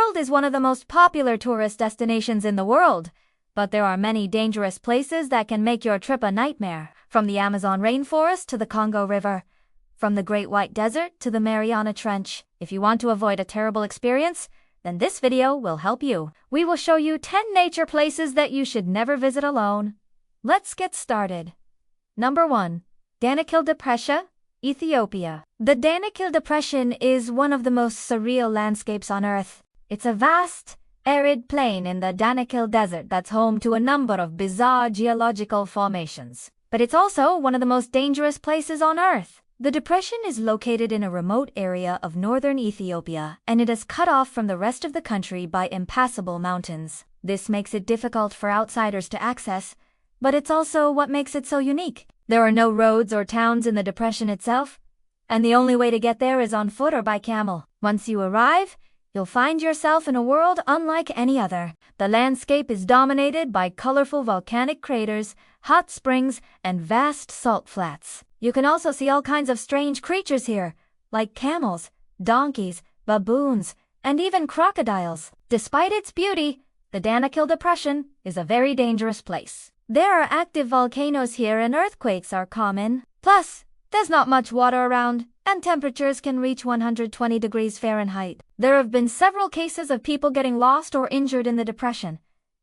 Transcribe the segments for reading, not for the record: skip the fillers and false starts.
world is one of the most popular tourist destinations in the world, but there are many dangerous places that can make your trip a nightmare, from the Amazon rainforest to the Congo River, from the Great White Desert to the Mariana Trench. If you want to avoid a terrible experience, then this video will help you. We will show you 10 nature places that you should never visit alone. Let's get started. Number 1. Danakil Depression, Ethiopia. The Danakil Depression is one of the most surreal landscapes on Earth. It's a vast, arid plain in the Danakil Desert that's home to a number of bizarre geological formations. But it's also one of the most dangerous places on Earth. The depression is located in a remote area of northern Ethiopia, and it is cut off from the rest of the country by impassable mountains. This makes it difficult for outsiders to access, but it's also what makes it so unique. There are no roads or towns in the depression itself, and the only way to get there is on foot or by camel. Once you arrive, you'll find yourself in a world unlike any other. The landscape is dominated by colorful volcanic craters, hot springs, and vast salt flats. You can also see all kinds of strange creatures here, like camels, donkeys, baboons, and even crocodiles. Despite its beauty, the Danakil Depression is a very dangerous place. There are active volcanoes here and earthquakes are common. Plus, there's not much water around, and temperatures can reach 120 degrees Fahrenheit. There have been several cases of people getting lost or injured in the depression,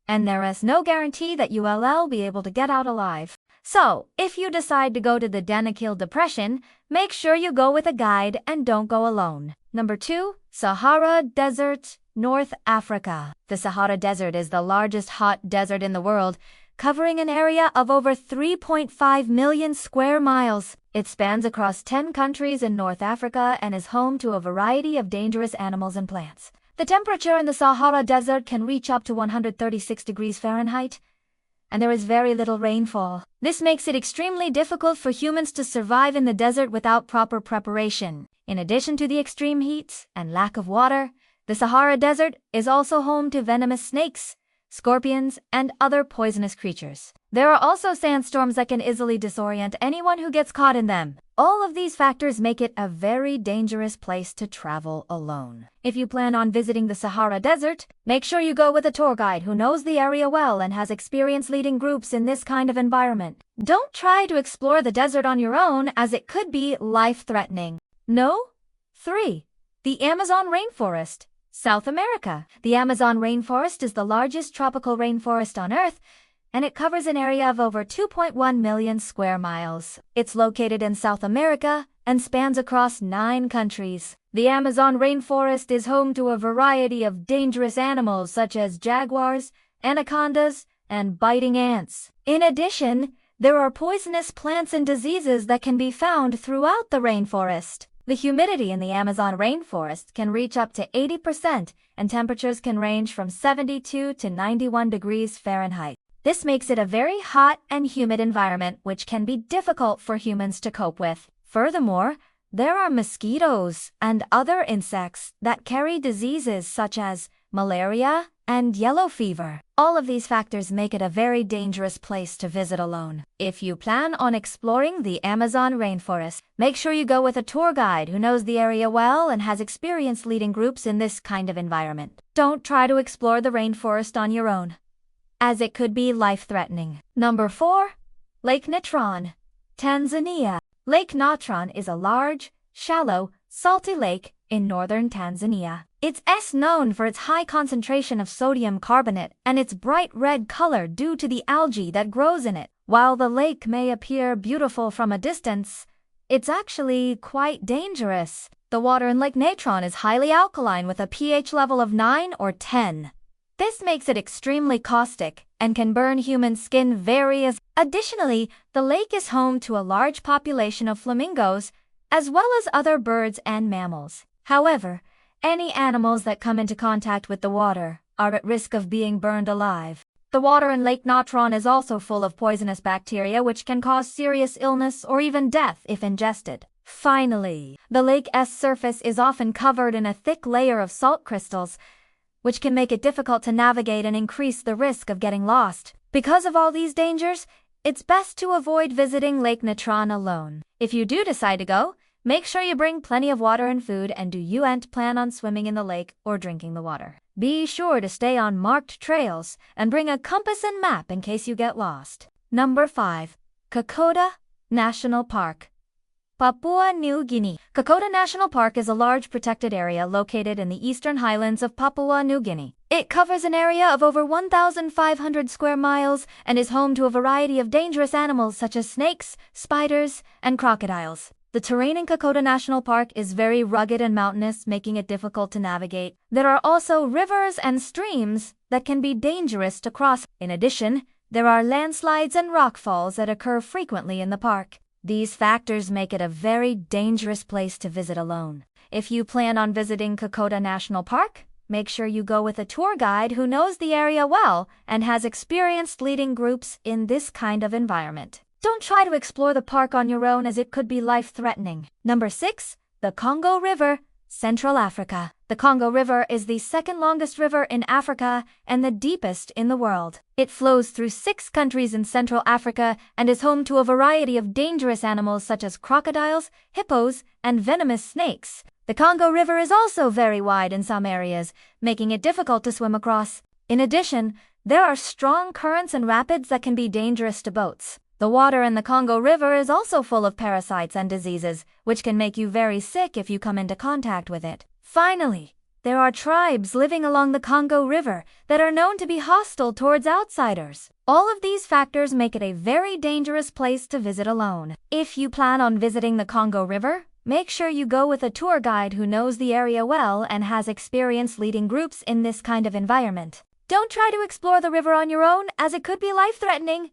and there is no guarantee that you'll be able to get out alive. So, if you decide to go to the Danakil Depression, make sure you go with a guide and don't go alone. Number 2. Sahara Desert, North Africa. The Sahara Desert is the largest hot desert in the world, covering an area of over 3.5 million square miles. It spans across 10 countries in North Africa and is home to a variety of dangerous animals and plants. The temperature in the Sahara Desert can reach up to 136 degrees Fahrenheit, and there is very little rainfall. This makes it extremely difficult for humans to survive in the desert without proper preparation. In addition to the extreme heat and lack of water, the Sahara Desert is also home to venomous snakes, scorpions, and other poisonous creatures. There are also sandstorms that can easily disorient anyone who gets caught in them. All of these factors make it a very dangerous place to travel alone. If you plan on visiting the Sahara Desert, make sure you go with a tour guide who knows the area well and has experience leading groups in this kind of environment. Don't try to explore the desert on your own, as it could be life-threatening. No? 3. The Amazon Rainforest, South America. The Amazon rainforest is the largest tropical rainforest on Earth, and it covers an area of over 2.1 million square miles. It's located in South America and spans across 9 countries. The Amazon rainforest is home to a variety of dangerous animals such as jaguars, anacondas, and biting ants. In addition, there are poisonous plants and diseases that can be found throughout the rainforest. The humidity in the Amazon rainforest can reach up to 80%, and temperatures can range from 72 to 91 degrees Fahrenheit. This makes it a very hot and humid environment, which can be difficult for humans to cope with. Furthermore, there are mosquitoes and other insects that carry diseases such as malaria and yellow fever. All of these factors make it a very dangerous place to visit alone. If you plan on exploring the Amazon rainforest, make sure you go with a tour guide who knows the area well and has experience leading groups in this kind of environment. Don't try to explore the rainforest on your own, as it could be life-threatening. Number 4. Lake Natron, Tanzania. Lake Natron is a large, shallow, salty lake in northern Tanzania. It's known for its high concentration of sodium carbonate and its bright red color due to the algae that grows in it. While the lake may appear beautiful from a distance, it's actually quite dangerous. The water in Lake Natron is highly alkaline with a pH level of 9 or 10. This makes it extremely caustic and can burn human skin very easily. Additionally, the lake is home to a large population of flamingos, as well as other birds and mammals. However, any animals that come into contact with the water are at risk of being burned alive. The water in Lake Natron is also full of poisonous bacteria which can cause serious illness or even death if ingested. Finally, the lake's surface is often covered in a thick layer of salt crystals, which can make it difficult to navigate and increase the risk of getting lost. Because of all these dangers, it's best to avoid visiting Lake Natron alone. If you do decide to go, Make sure you bring plenty of water and food, and do you plan on swimming in the lake or drinking the water? Be sure to stay on marked trails and bring a compass and map in case you get lost. Number 5. Kokoda National Park, Papua New Guinea. Kokoda National Park is a large protected area located in the eastern highlands of Papua New Guinea. It covers an area of over 1,500 square miles and is home to a variety of dangerous animals such as snakes, spiders, and crocodiles. The terrain in Kokoda National Park is very rugged and mountainous, making it difficult to navigate. There are also rivers and streams that can be dangerous to cross. In addition, there are landslides and rockfalls that occur frequently in the park. These factors make it a very dangerous place to visit alone. If you plan on visiting Kokoda National Park, make sure you go with a tour guide who knows the area well and has experience leading groups in this kind of environment. Don't try to explore the park on your own, as it could be life-threatening. Number 6. The Congo River, Central Africa. The Congo River is the second longest river in Africa and the deepest in the world. It flows through 6 countries in Central Africa and is home to a variety of dangerous animals such as crocodiles, hippos, and venomous snakes. The Congo River is also very wide in some areas, making it difficult to swim across. In addition, there are strong currents and rapids that can be dangerous to boats. The water in the Congo River is also full of parasites and diseases, which can make you very sick if you come into contact with it. Finally, there are tribes living along the Congo River that are known to be hostile towards outsiders. All of these factors make it a very dangerous place to visit alone. If you plan on visiting the Congo River, make sure you go with a tour guide who knows the area well and has experience leading groups in this kind of environment. Don't try to explore the river on your own, as it could be life-threatening.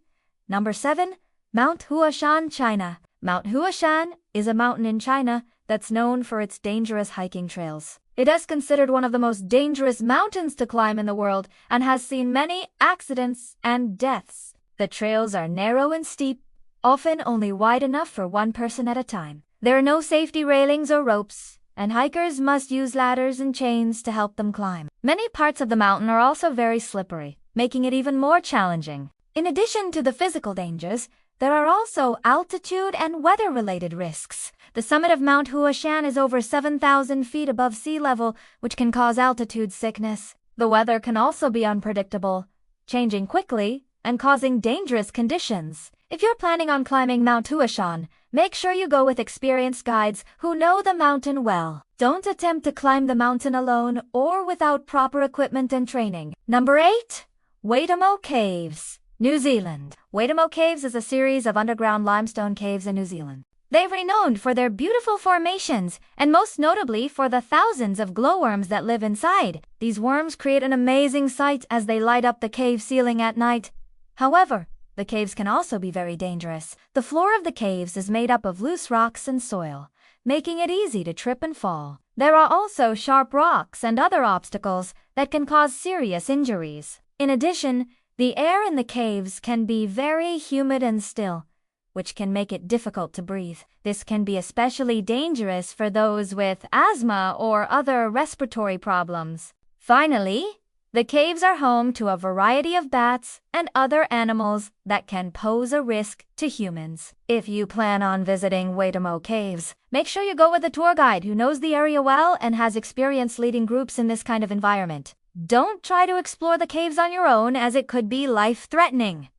Number 7. Mount Huashan, China. Mount Huashan is a mountain in China that's known for its dangerous hiking trails. It is considered one of the most dangerous mountains to climb in the world and has seen many accidents and deaths. The trails are narrow and steep, often only wide enough for one person at a time. There are no safety railings or ropes, and hikers must use ladders and chains to help them climb. Many parts of the mountain are also very slippery, making it even more challenging. In addition to the physical dangers, there are also altitude and weather-related risks. The summit of Mount Huashan is over 7,000 feet above sea level, which can cause altitude sickness. The weather can also be unpredictable, changing quickly and causing dangerous conditions. If you're planning on climbing Mount Huashan, make sure you go with experienced guides who know the mountain well. Don't attempt to climb the mountain alone or without proper equipment and training. Number 8. Waitomo Caves, New Zealand. Waitomo Caves is a series of underground limestone caves in New Zealand. They're renowned for their beautiful formations and most notably for the thousands of glowworms that live inside. These worms create an amazing sight as they light up the cave ceiling at night. However, the caves can also be very dangerous. The floor of the caves is made up of loose rocks and soil, making it easy to trip and fall. There are also sharp rocks and other obstacles that can cause serious injuries. In addition, the air in the caves can be very humid and still, which can make it difficult to breathe. This can be especially dangerous for those with asthma or other respiratory problems. Finally, the caves are home to a variety of bats and other animals that can pose a risk to humans. If you plan on visiting Waitomo Caves, make sure you go with a tour guide who knows the area well and has experience leading groups in this kind of environment. Don't try to explore the caves on your own, as it could be life-threatening.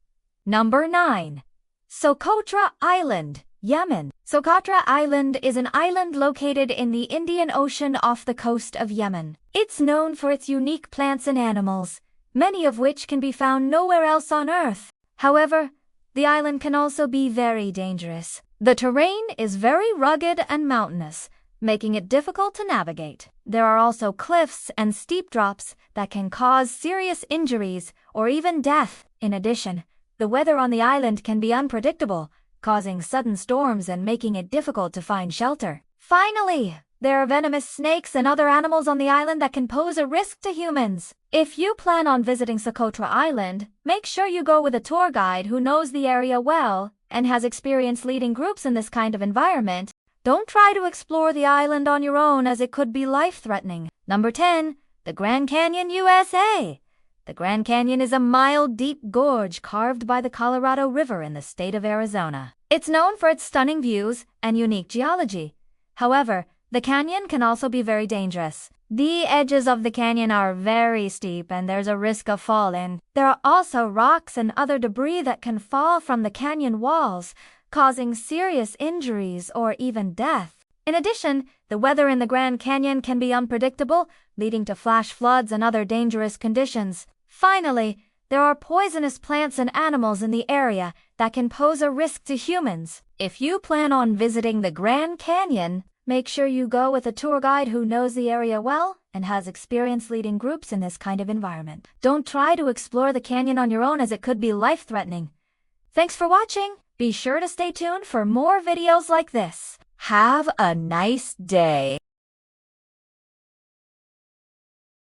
Number 9. Socotra Island, Yemen. Socotra Island is an island located in the Indian Ocean off the coast of Yemen. It's known for its unique plants and animals, many of which can be found nowhere else on Earth. However, the island can also be very dangerous. The terrain is very rugged and mountainous, making it difficult to navigate. There are also cliffs and steep drops that can cause serious injuries or even death. In addition, the weather on the island can be unpredictable, causing sudden storms and making it difficult to find shelter. Finally, there are venomous snakes and other animals on the island that can pose a risk to humans. If you plan on visiting Socotra Island, make sure you go with a tour guide who knows the area well and has experience leading groups in this kind of environment. Don't try to explore the island on your own, as it could be life-threatening. Number 10. The Grand Canyon, USA. The Grand Canyon is a mile-deep gorge carved by the Colorado River in the state of Arizona. It's known for its stunning views and unique geology, However, the canyon can also be very dangerous. The edges of the canyon are very steep and there's a risk of falling. There are also rocks and other debris that can fall from the canyon walls, causing serious injuries or even death. In addition, the weather in the Grand Canyon can be unpredictable, leading to flash floods and other dangerous conditions. Finally, there are poisonous plants and animals in the area that can pose a risk to humans. If you plan on visiting the Grand Canyon, make sure you go with a tour guide who knows the area well and has experience leading groups in this kind of environment. Don't try to explore the canyon on your own as it could be life-threatening. Thanks for watching. Be sure to stay tuned for more videos like this. Have a nice day.